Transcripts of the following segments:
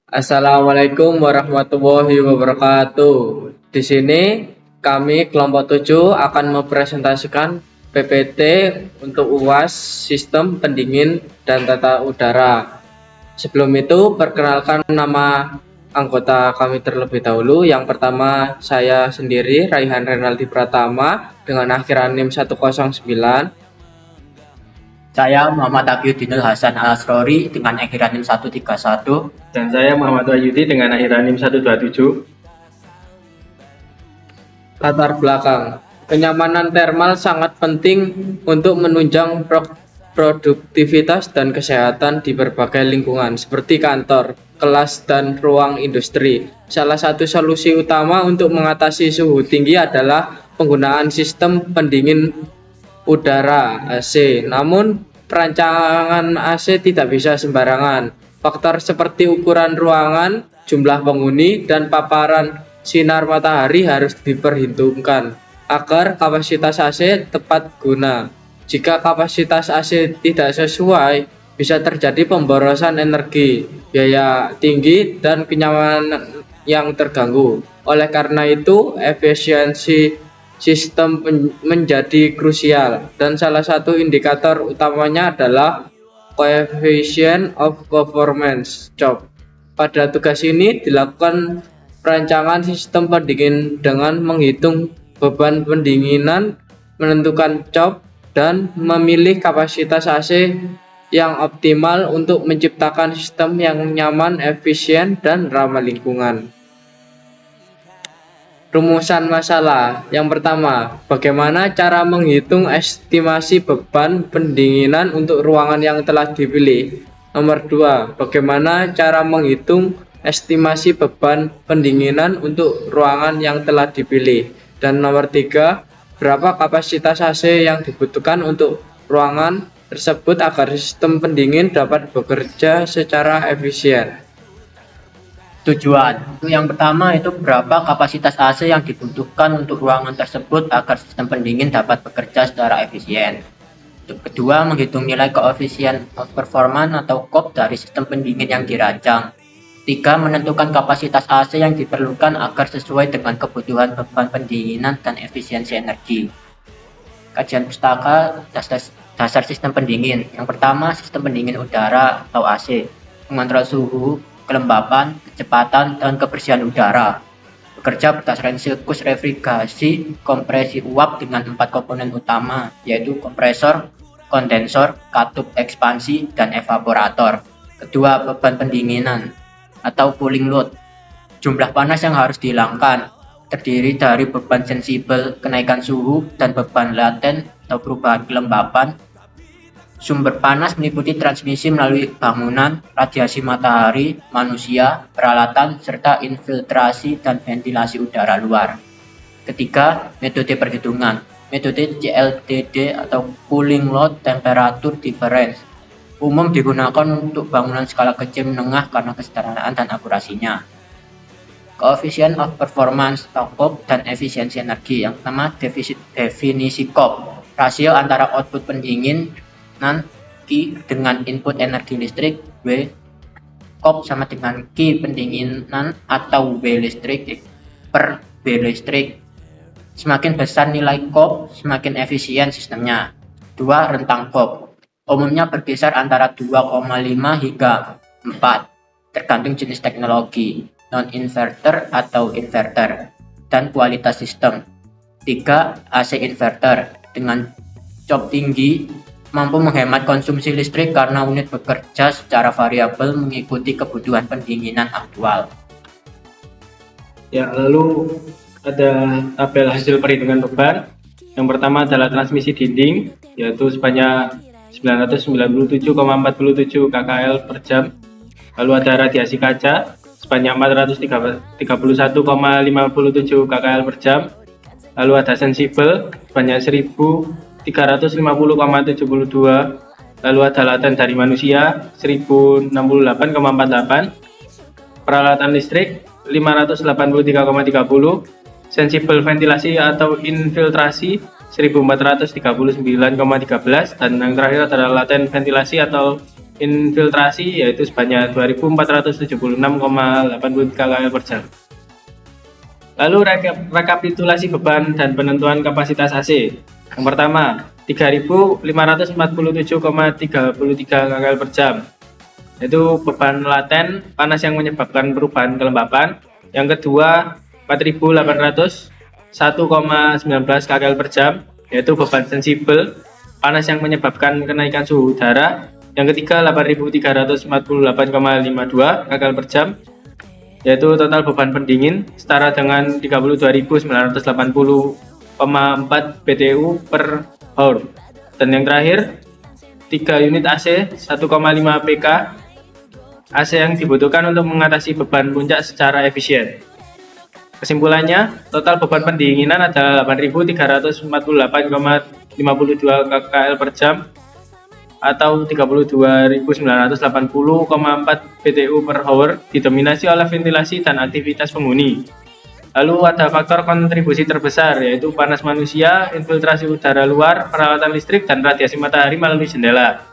Assalamualaikum warahmatullahi wabarakatuh. Di sini kami kelompok 7 akan mempresentasikan PPT untuk UAS Sistem Pendingin dan Tata Udara. Sebelum itu, perkenalkan nama anggota kami terlebih dahulu. Yang pertama, saya sendiri, Raihan Renaldi Pratama, dengan akhiran NIM 109. Saya Muhammad Abiudinul Hasan Al-Asrori dengan akhiran NIM 131. Dan saya Muhammad Wahyudi dengan akhiran NIM 127. Latar belakang. Kenyamanan thermal sangat penting untuk menunjang produktivitas dan kesehatan di berbagai lingkungan seperti kantor, kelas, dan ruang industri. Salah satu solusi utama untuk mengatasi suhu tinggi adalah penggunaan sistem pendingin udara AC. Namun, perancangan AC tidak bisa sembarangan. Faktor seperti ukuran ruangan, jumlah penghuni, dan paparan sinar matahari harus diperhitungkan agar kapasitas AC tepat guna. Jika kapasitas AC tidak sesuai, bisa terjadi pemborosan energi, biaya tinggi, dan kenyamanan yang terganggu. Oleh karena itu, efisiensi sistem menjadi krusial, dan salah satu indikator utamanya adalah coefficient of performance (COP). Pada tugas ini dilakukan perancangan sistem pendingin dengan menghitung beban pendinginan, menentukan COP, dan memilih kapasitas AC yang optimal untuk menciptakan sistem yang nyaman, efisien, dan ramah lingkungan. Rumusan masalah. Yang pertama, bagaimana cara menghitung estimasi beban pendinginan untuk ruangan yang telah dipilih? Nomor 2, bagaimana cara menghitung estimasi beban pendinginan untuk ruangan yang telah dipilih? Dan nomor 3, berapa kapasitas AC yang dibutuhkan untuk ruangan tersebut agar sistem pendingin dapat bekerja secara efisien? Tujuan. Yang pertama itu berapa kapasitas AC yang dibutuhkan untuk ruangan tersebut agar sistem pendingin dapat bekerja secara efisien. Kedua, menghitung nilai koefisien of performance atau COP dari sistem pendingin yang dirancang. 3, menentukan kapasitas AC yang diperlukan agar sesuai dengan kebutuhan beban pendinginan dan efisiensi energi. Kajian pustaka dasar sistem pendingin. Yang pertama, sistem pendingin udara atau AC, mengontrol suhu, kelembapan, kecepatan, dan kebersihan udara. Bekerja berdasarkan siklus refrigerasi kompresi uap dengan 4 komponen utama, yaitu kompresor, kondensor, katup ekspansi, dan evaporator. Kedua, beban pendinginan atau cooling load. Jumlah panas yang harus dihilangkan terdiri dari beban sensibel, kenaikan suhu, dan beban laten atau perubahan kelembapan. Sumber panas meliputi transmisi melalui bangunan, radiasi matahari, manusia, peralatan, serta infiltrasi dan ventilasi udara luar. Ketiga, metode perhitungan. Metode CLTD atau Cooling Load Temperature Difference umum digunakan untuk bangunan skala kecil menengah karena kesederhanaan dan akurasinya. Coefficient of Performance atau COP dan efisiensi energi. Yang pertama, definisi COP, rasio antara output pendingin Q dengan input energi listrik W. COP sama dengan Q pendinginan atau W listrik per W listrik. Semakin besar nilai COP, semakin efisien sistemnya. 2, rentang COP umumnya berkisar antara 2,5 hingga 4 tergantung jenis teknologi, non-inverter atau inverter, dan kualitas sistem. 3, AC inverter dengan COP tinggi mampu menghemat konsumsi listrik karena unit bekerja secara variabel mengikuti kebutuhan pendinginan aktual. Ya, lalu ada tabel hasil perhitungan beban. Yang pertama adalah transmisi dinding, yaitu sebanyak 997,47 kKL per jam. Lalu ada radiasi kaca sebanyak 431,57 kKL per jam. Lalu ada sensibel sebanyak 1350,72. Lalu ada laten dari manusia 1068,48. Peralatan listrik 583,30. Sensibel ventilasi atau infiltrasi 1439,13. Dan yang terakhir adalah laten ventilasi atau infiltrasi yaitu sebanyak 2.476,83 kcal per jam. Lalu rekapitulasi beban dan penentuan kapasitas AC. Yang pertama, 3.547,33 kcal per jam. Yaitu beban laten, panas yang menyebabkan perubahan kelembapan. Yang kedua, 4.801,19 kcal per jam, yaitu beban sensibel, panas yang menyebabkan kenaikan suhu udara. Yang ketiga, 8.348,52 kcal per jam, yaitu total beban pendingin setara dengan 32.980,4 BTU per hour. Dan yang terakhir, 3 unit AC 1,5 PK AC yang dibutuhkan untuk mengatasi beban puncak secara efisien. Kesimpulannya, total beban pendinginan adalah 8.348,52 kcal per jam atau 32.980,4 BTU per hour, didominasi oleh ventilasi dan aktivitas penghuni. Lalu ada faktor kontribusi terbesar, yaitu panas manusia, infiltrasi udara luar, peralatan listrik, dan radiasi matahari melalui jendela.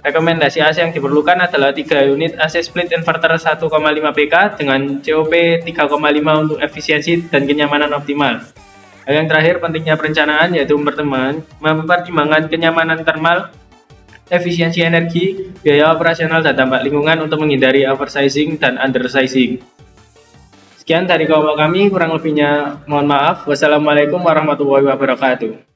Rekomendasi AC yang diperlukan adalah 3 unit AC split inverter 1,5 PK dengan COP 3,5 untuk efisiensi dan kenyamanan optimal. Yang terakhir, pentingnya perencanaan, yaitu mempertimbangkan kenyamanan thermal, efisiensi energi, biaya operasional, dan dampak lingkungan untuk menghindari oversizing dan undersizing. Sekian dari kelompok kami, kurang lebihnya mohon maaf. Wassalamualaikum warahmatullahi wabarakatuh.